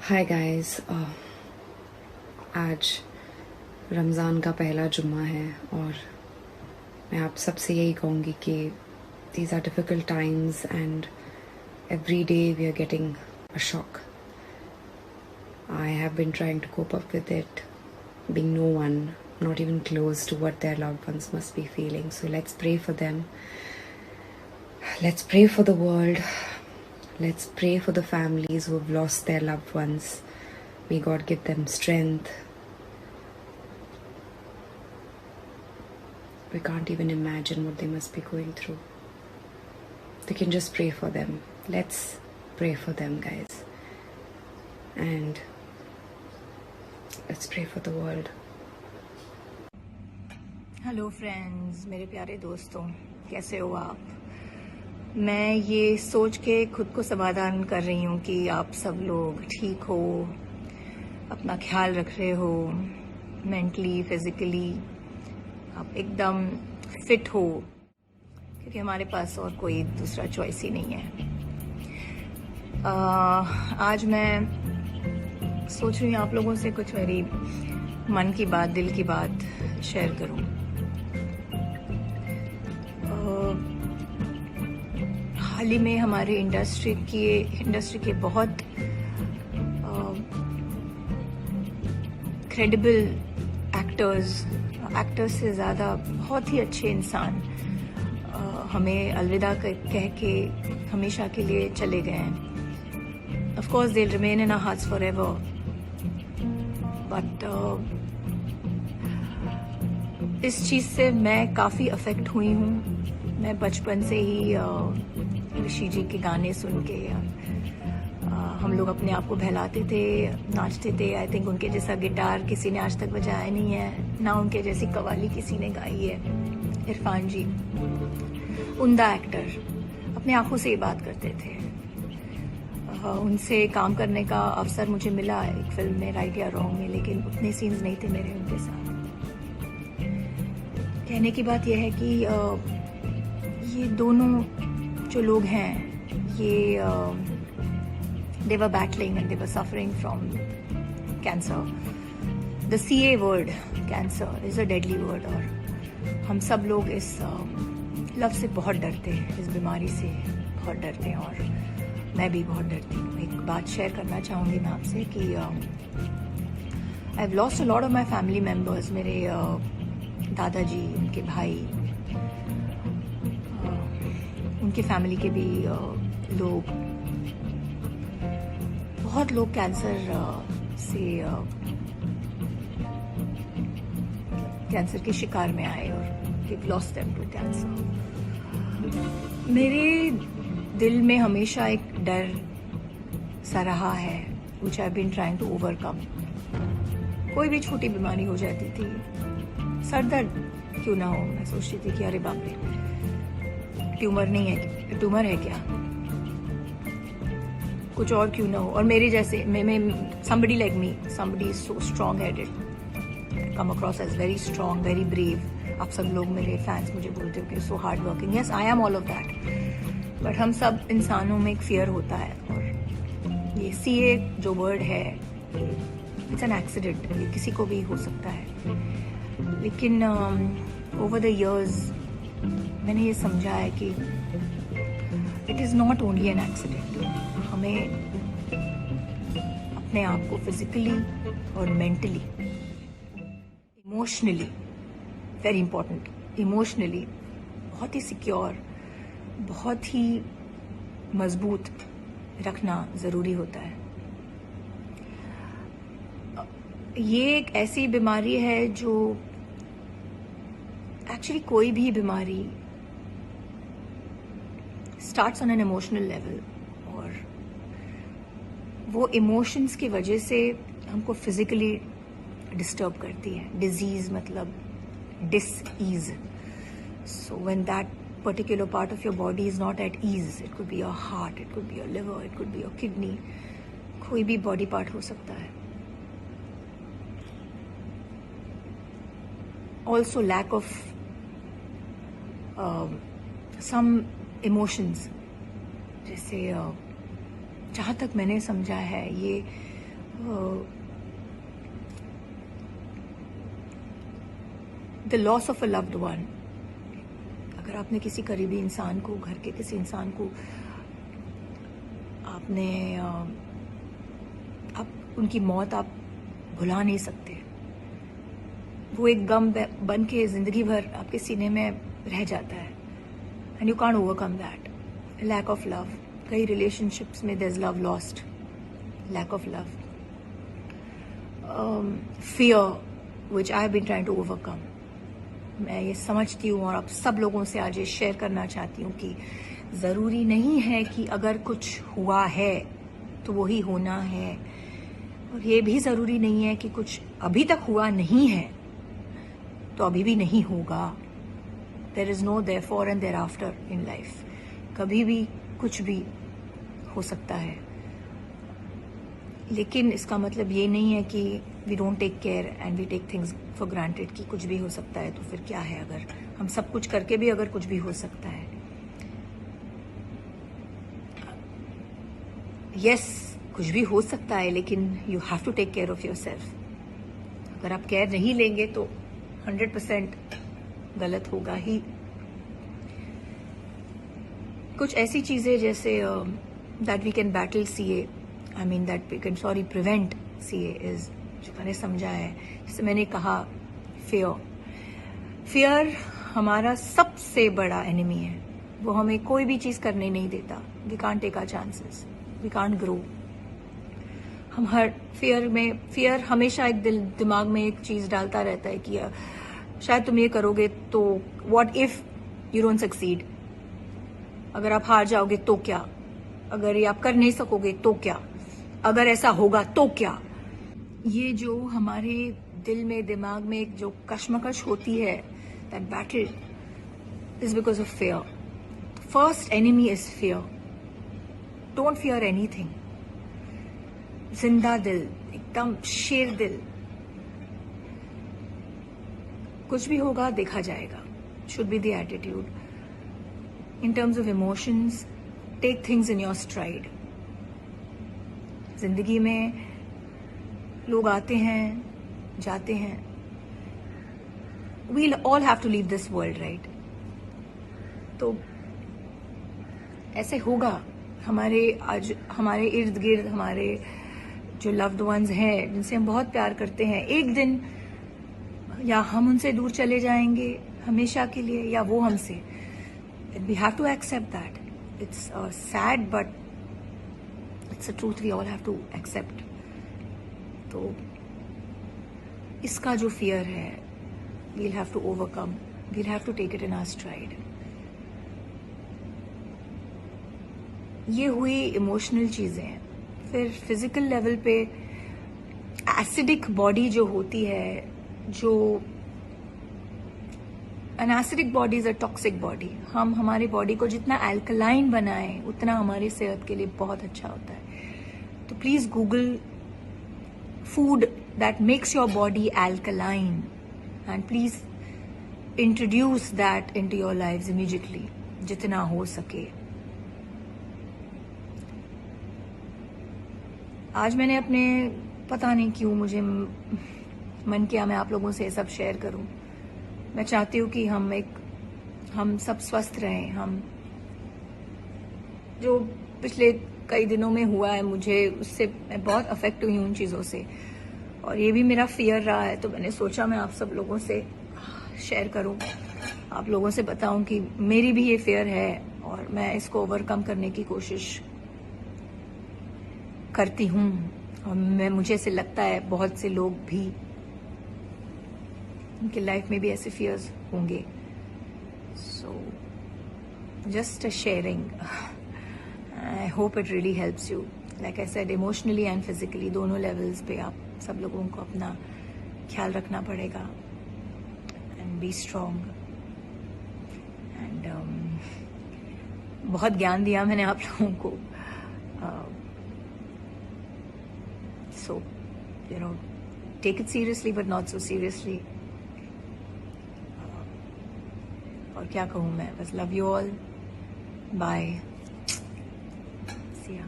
Hi guys. आज रमज़ान का पहला जुम्मा है और मैं आप सबसे यही कहूँगी कि these are difficult times and every day we are getting a shock. I have been trying to cope up with it, being no one, not even close to what their loved ones must be feeling. So let's pray for them. Let's pray for the world. Let's pray for the families who have lost their loved ones. May God give them strength. We can't even imagine what they must be going through. We can just pray for them. Let's pray for them, guys. And let's pray for the world. Hello friends, मेरे प्यारे दोस्तों, कैसे हो आप? मैं ये सोच के खुद को समाधान कर रही हूँ कि आप सब लोग ठीक हो, अपना ख्याल रख रहे हो, मेंटली फिजिकली आप एकदम फिट हो, क्योंकि हमारे पास और कोई दूसरा चॉइस ही नहीं है। आज मैं सोच रही हूँ आप लोगों से कुछ मेरी मन की बात, दिल की बात शेयर करूँ। हाल ही में हमारे इंडस्ट्री के बहुत क्रेडिबल एक्टर्स से ज़्यादा बहुत ही अच्छे इंसान हमें अलविदा कह के हमेशा के लिए चले गए हैं। Of course they remain in our hearts forever, but इस चीज़ से मैं काफ़ी अफेक्ट हुई हूँ। मैं बचपन से ही ऋषि जी के गाने सुन के हम लोग अपने आप को बहलाते थे, नाचते थे। आई थिंक उनके जैसा गिटार किसी ने आज तक बजाया नहीं है, ना उनके जैसी कव्वाली किसी ने गाई है। इरफान जी उम्दा एक्टर, अपने आंखों से ये बात करते थे। उनसे काम करने का अवसर मुझे मिला एक फिल्म में, राइट या रॉन्ग में, लेकिन उतने सीन्स नहीं थे मेरे उनके साथ। कहने की बात यह है कि ये दोनों जो लोग हैं, ये they were battling and they were suffering from cancer. The CA word, cancer, is a deadly word, और हम सब लोग इस लफ्ज़ से बहुत डरते हैं, इस बीमारी से बहुत डरते हैं, और मैं भी बहुत डरती हूँ। एक बात शेयर करना चाहूँगी मैं आपसे कि I have lost a lot of my family members. मेरे दादाजी, उनके भाई, उनके फैमिली के भी लोग, बहुत लोग कैंसर के शिकार में आए और we lost them to cancer. मेरे दिल में हमेशा एक डर सा रहा है, which I have been trying to overcome. कोई भी छोटी बीमारी हो जाती थी, सर दर्द क्यों ना हो, मैं सोचती थी कि अरे बाप रे, ट्यूमर नहीं है, ट्यूमर है क्या, कुछ और क्यों ना हो। और मेरे जैसे मैं somebody like me, somebody is so strong headed, come across as very strong, very brave। आप सब लोग मेरे फैंस मुझे बोलते हो कि so hard working, yes I am all of that, but हम सब इंसानों में एक फियर होता है। और ये CA जो वर्ड है, इट्स एन एक्सीडेंट, ये किसी को भी हो सकता है। लेकिन ओवर द इयर्स मैंने ये समझा है कि it is not only an accident. हमें अपने आप को फिजिकली और mentally, emotionally, very important, emotionally बहुत ही सिक्योर, बहुत ही मजबूत रखना ज़रूरी होता है। ये एक ऐसी बीमारी है जो एक्चुअली कोई भी बीमारी starts on an emotional level, और वो इमोशंस की वजह से हमको फिजिकली डिस्टर्ब करती है। डिजीज मतलब disease. So when that particular part of your body is not at ease, it could be your heart, it could be your liver, it could be your kidney, कोई भी body part हो सकता है। Also lack of some emotions, जैसे जहाँ तक मैंने समझा है, ये the loss of a loved one. अगर आपने किसी करीबी इंसान को, घर के किसी इंसान को आपने आप उनकी मौत आप भुला नहीं सकते. वो एक गम बन के जिंदगी भर आपके सीने में रह जाता है. And you can't overcome that. Lack of love. कई रिलेशनशिप्स में there is love lost. Lack of love. Fear which I have been trying to overcome. मैं ये समझती हूँ और आप सब लोगों से आज ये शेयर करना चाहती हूँ कि ज़रूरी नहीं है कि अगर कुछ हुआ है तो वही होना है, और ये भी ज़रूरी नहीं है कि कुछ अभी तक हुआ नहीं है तो अभी भी नहीं होगा. There is no therefore and thereafter in life. कभी भी कुछ भी हो सकता है, लेकिन इसका मतलब ये नहीं है कि we don't take care and we take things for granted कि कुछ भी हो सकता है. तो फिर क्या है, अगर हम सब कुछ करके भी अगर कुछ भी हो सकता है. यस, कुछ भी हो सकता है, लेकिन you have to take care of your self. अगर आप केयर नहीं लेंगे तो 100% गलत होगा ही. कुछ ऐसी चीजें जैसे that we can battle CA, I mean that we can prevent CA is, जो मैंने समझा है, जैसे मैंने कहा, फियर हमारा सबसे बड़ा एनिमी है. वो हमें कोई भी चीज करने नहीं देता. We can't take our chances, we can't grow. हम हर फियर हमेशा एक दिमाग में एक चीज डालता रहता है कि शायद तुम ये करोगे तो what if you don't succeed. अगर आप हार जाओगे तो क्या, अगर ये आप कर नहीं सकोगे तो क्या, अगर ऐसा होगा तो क्या. ये जो हमारे दिल में, दिमाग में एक जो कश्मकश होती है, that battle is because of fear. First enemy is fear. Don't fear anything. जिंदा दिल, एकदम शेर दिल. कुछ भी होगा देखा जाएगा, should be the attitude. In terms of emotions, take things in your stride. जिंदगी में लोग आते हैं, जाते हैं. We'll all have to leave this world, right? तो ऐसे होगा. हमारे इर्द गिर्द हमारे जो लव्ड वंस हैं, जिनसे हम बहुत प्यार करते हैं, एक दिन या हम उनसे दूर चले जाएंगे हमेशा के लिए, या वो हमसे. We have to accept that. It's sad but it's a truth we all have to accept. तो इसका जो फियर है, we'll have to overcome. We'll have to take it in our stride. ये हुई इमोशनल चीजें. फिर फिजिकल लेवल पे acidic body जो होती है, जो an acidic body is a toxic body. हम हमारी बॉडी को जितना अल्कलाइन बनाएं उतना हमारी सेहत के लिए बहुत अच्छा होता है. तो please Google food that makes your body alkaline and please introduce that into your lives immediately, जितना हो सके. आज मैंने अपने, पता नहीं क्यों मुझे मन किया मैं आप लोगों से सब शेयर करूं. मैं चाहती हूँ कि हम सब स्वस्थ रहें. हम जो पिछले कई दिनों में हुआ है, मुझे उससे मैं बहुत अफेक्ट हुई हूँ उन चीज़ों से, और ये भी मेरा फियर रहा है. तो मैंने सोचा मैं आप सब लोगों से शेयर करूं, आप लोगों से बताऊं कि मेरी भी ये फियर है और मैं इसको ओवरकम करने की कोशिश करती हूँ. और मुझे ऐसे लगता है बहुत से लोग भी, उनकी लाइफ में भी ऐसे फियर्स होंगे. So just a sharing. I hope it really helps you. Like I said, emotionally and physically दोनों लेवल्स पे आप सब लोगों को अपना ख्याल रखना पड़ेगा. And B strong. एंड बहुत ज्ञान दिया मैंने आप लोगों को. So, take it seriously but not so seriously. और क्या कहूँ मैं, बस love you all. Bye. See ya.